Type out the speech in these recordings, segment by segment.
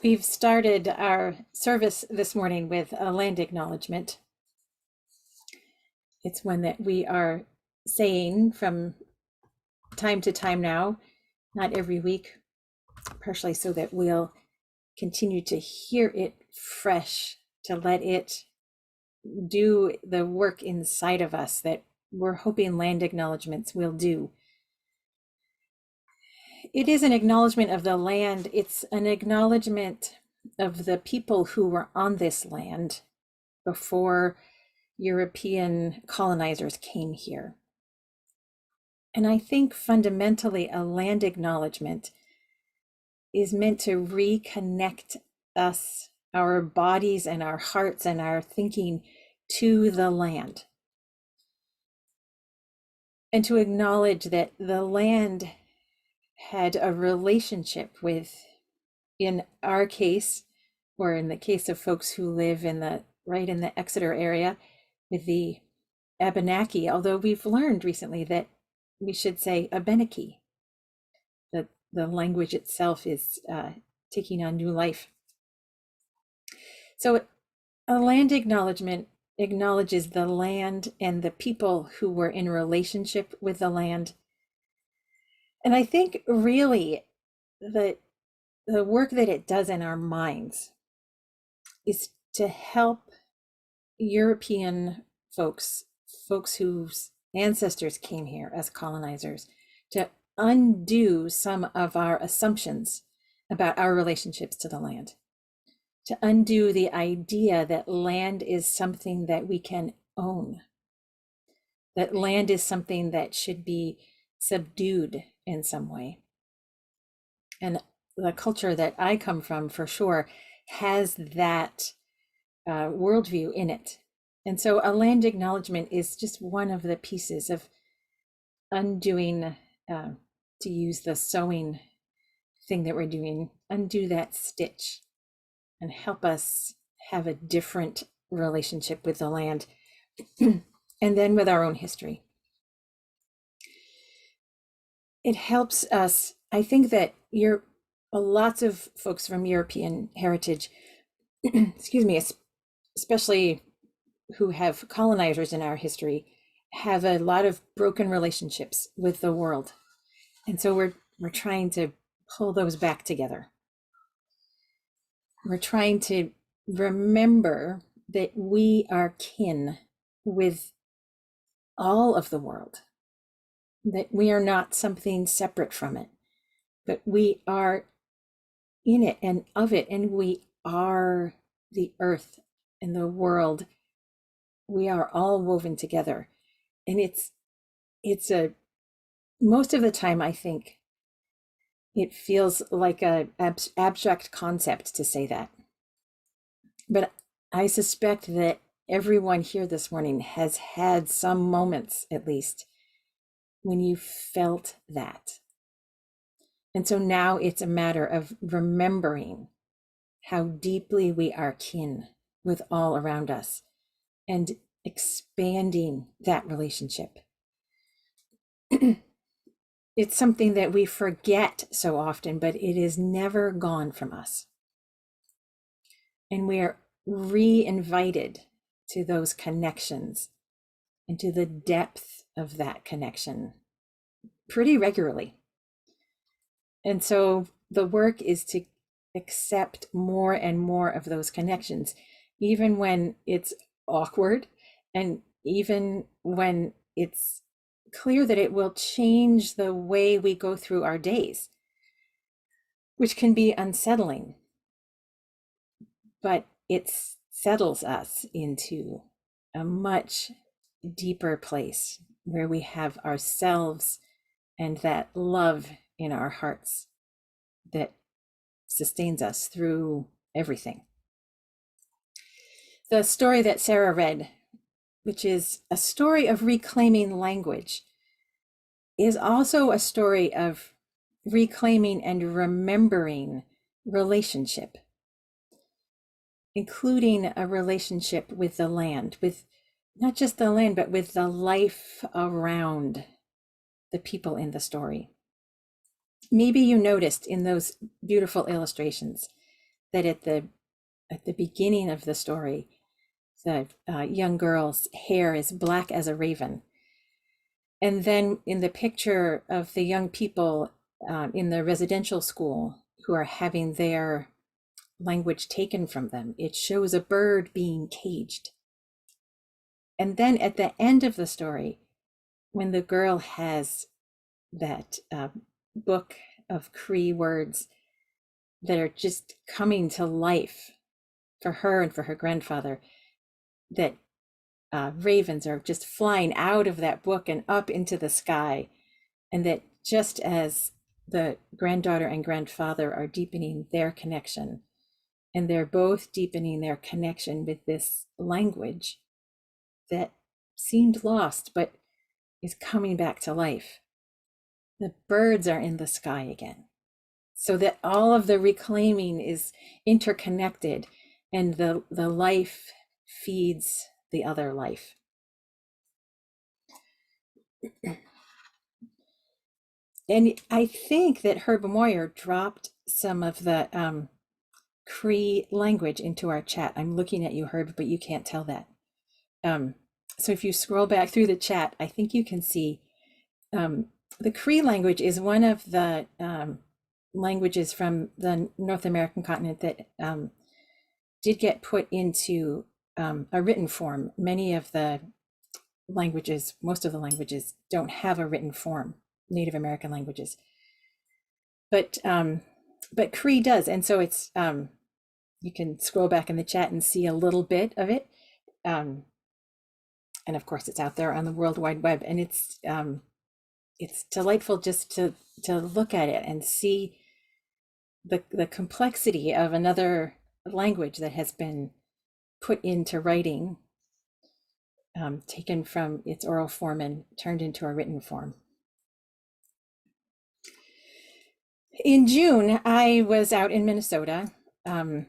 We've started our service this morning with a land acknowledgement. It's one that we are saying from time to time now, not every week, partially so that we'll continue to hear it fresh, to let it do the work inside of us that we're hoping land acknowledgements will do. It is an acknowledgement of the land. It's an acknowledgement of the people who were on this land before European colonizers came here. And I think fundamentally a land acknowledgement is meant to reconnect us, our bodies and our hearts and our thinking to the land. And to acknowledge that the land had a relationship with, in our case, or in the case of folks who live in the right in the Exeter area, with the Abenaki, although we've learned recently that we should say Abenaki, that the language itself is taking on new life. So a land acknowledgement acknowledges the land and the people who were in relationship with the land. And I think really the work that it does in our minds is to help European folks whose ancestors came here as colonizers, to undo some of our assumptions about our relationships to the land, to undo the idea that land is something that we can own, that land is something that should be subdued in some way. And the culture that I come from, for sure, has that worldview in it. And so a land acknowledgement is just one of the pieces of undoing, to use the sewing thing that we're doing, undo that stitch and help us have a different relationship with the land and then with our own history. It helps us, I think that lots of folks from European heritage, excuse me, especially who have colonizers in our history, have a lot of broken relationships with the world. And so we're trying to pull those back together. We're trying to remember that we are kin with all of the world, that we are not something separate from it, but we are in it and of it, and we are the earth and the world. We are all woven together. And it's most of the time, I think it feels like a abstract concept to say that. But I suspect that everyone here this morning has had some moments, at least, when you felt that. And so now it's a matter of remembering how deeply we are kin with all around us and expanding that relationship. It's something that we forget so often, but it is never gone from us. And we are re-invited to those connections and to the depth of that connection pretty regularly. And so the work is to accept more and more of those connections, even when it's awkward and even when it's clear that it will change the way we go through our days, which can be unsettling, but it settles us into a much deeper place where we have ourselves and that love in our hearts that sustains us through everything. The story that Sarah read, which is a story of reclaiming language, is also a story of reclaiming and remembering relationship, including a relationship with the land, with not just the land, but with the life around the people in the story. Maybe you noticed in those beautiful illustrations that at the beginning of the story, the young girl's hair is black as a raven. And then in the picture of the young people in the residential school who are having their language taken from them, it shows a bird being caged. And then at the end of the story, when the girl has that book of Cree words that are just coming to life for her and for her grandfather, that ravens are just flying out of that book and up into the sky, and that just as the granddaughter and grandfather are deepening their connection, and they're both deepening their connection with this language that seemed lost but is coming back to life, the birds are in the sky again. So that all of the reclaiming is interconnected, and the life feeds the other life. And I think that Herb Moyer dropped some of the Cree language into our chat. I'm looking at you, Herb, but you can't tell that. So if you scroll back through the chat, I think you can see the Cree language is one of the languages from the North American continent that did get put into a written form. Many of the languages, most of the languages, don't have a written form, Native American languages. But Cree does, and so it's you can scroll back in the chat and see a little bit of it. And of course, it's out there on the World Wide Web, and it's delightful just to look at it and see the complexity of another language that has been put into writing, taken from its oral form and turned into a written form. In June, I was out in Minnesota at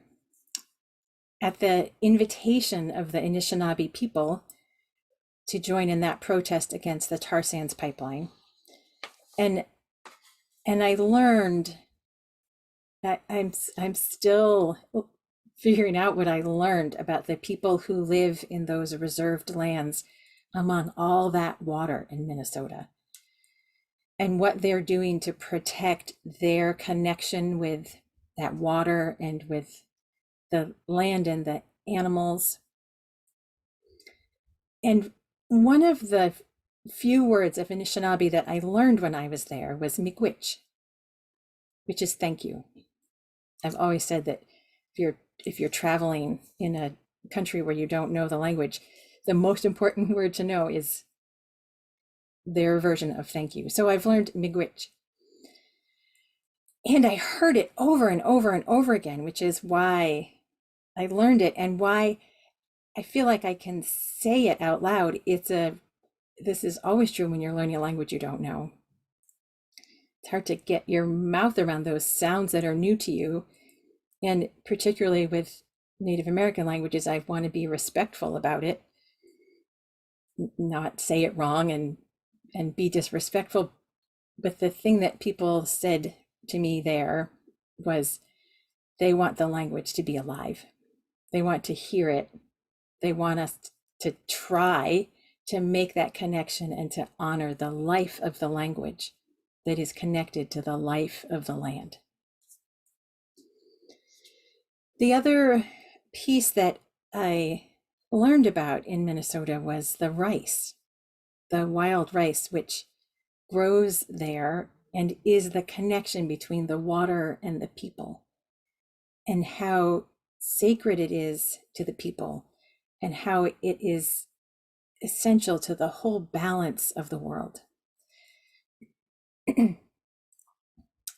the invitation of the Anishinaabe people to join in that protest against the tar sands pipeline. And I learned that I'm still figuring out what I learned about the people who live in those reserved lands among all that water in Minnesota, and what they're doing to protect their connection with that water and with the land and the animals. And one of the few words of Anishinaabe that I learned when I was there was miigwech, which is thank you. I've always said that if you're traveling in a country where you don't know the language, the most important word to know is their version of thank you. So I've learned miigwech. And I heard it over and over and over again, which is why I learned it and why I feel like I can say it out loud. This is always true when you're learning a language you don't know. It's hard to get your mouth around those sounds that are new to you. And particularly with Native American languages, I want to be respectful about it, not say it wrong and be disrespectful. But the thing that people said to me there was they want the language to be alive. They want to hear it. They want us to try to make that connection and to honor the life of the language that is connected to the life of the land. The other piece that I learned about in Minnesota was the rice, the wild rice, which grows there and is the connection between the water and the people, and how sacred it is to the people, and how it is essential to the whole balance of the world.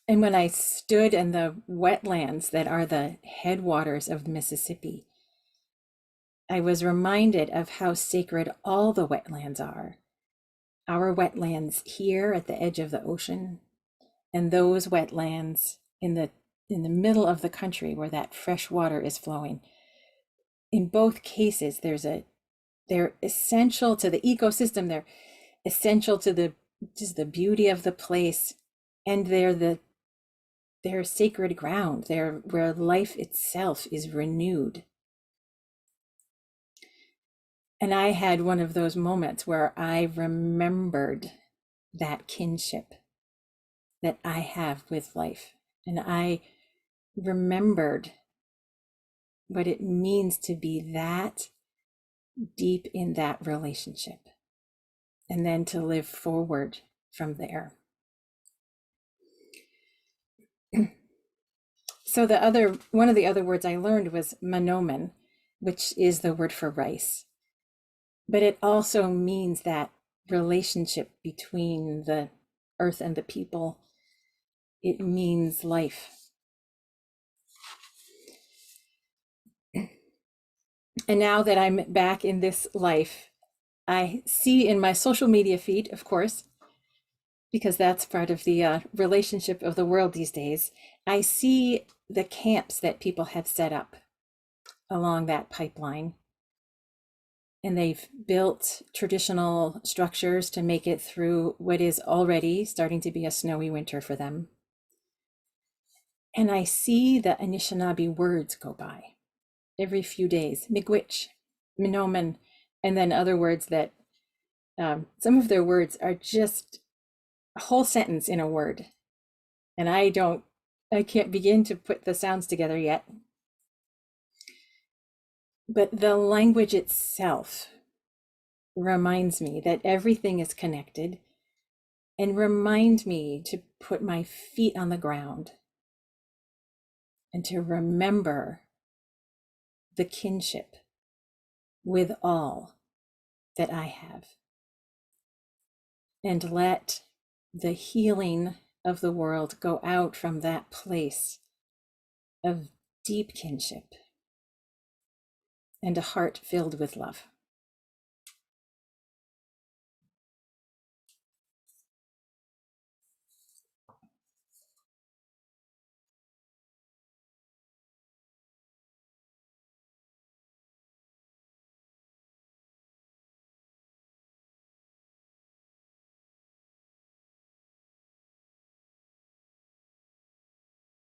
And when I stood in the wetlands that are the headwaters of the Mississippi, I was reminded of how sacred all the wetlands are. Our wetlands here at the edge of the ocean, and those wetlands in the middle of the country where that fresh water is flowing. In both cases, they're essential to the ecosystem. They're essential to just the beauty of the place, and they're the they're sacred ground. They're where life itself is renewed. And I had one of those moments where I remembered that kinship that I have with life. And I remembered what it means to be that deep in that relationship, and then to live forward from there. So one of the other words I learned was monomen, which is the word for rice. But it also means that relationship between the earth and the people. It means life. And now that I'm back in this life, I see in my social media feed, of course, because that's part of the relationship of the world these days, I see the camps that people have set up along that pipeline. And they've built traditional structures to make it through what is already starting to be a snowy winter for them. And I see the Anishinaabe words go by every few days, miigwech, minomen, and then other words that some of their words are just a whole sentence in a word. And I can't begin to put the sounds together yet. But the language itself reminds me that everything is connected, and remind me to put my feet on the ground and to remember the kinship with all that I have, and let the healing of the world go out from that place of deep kinship and a heart filled with love.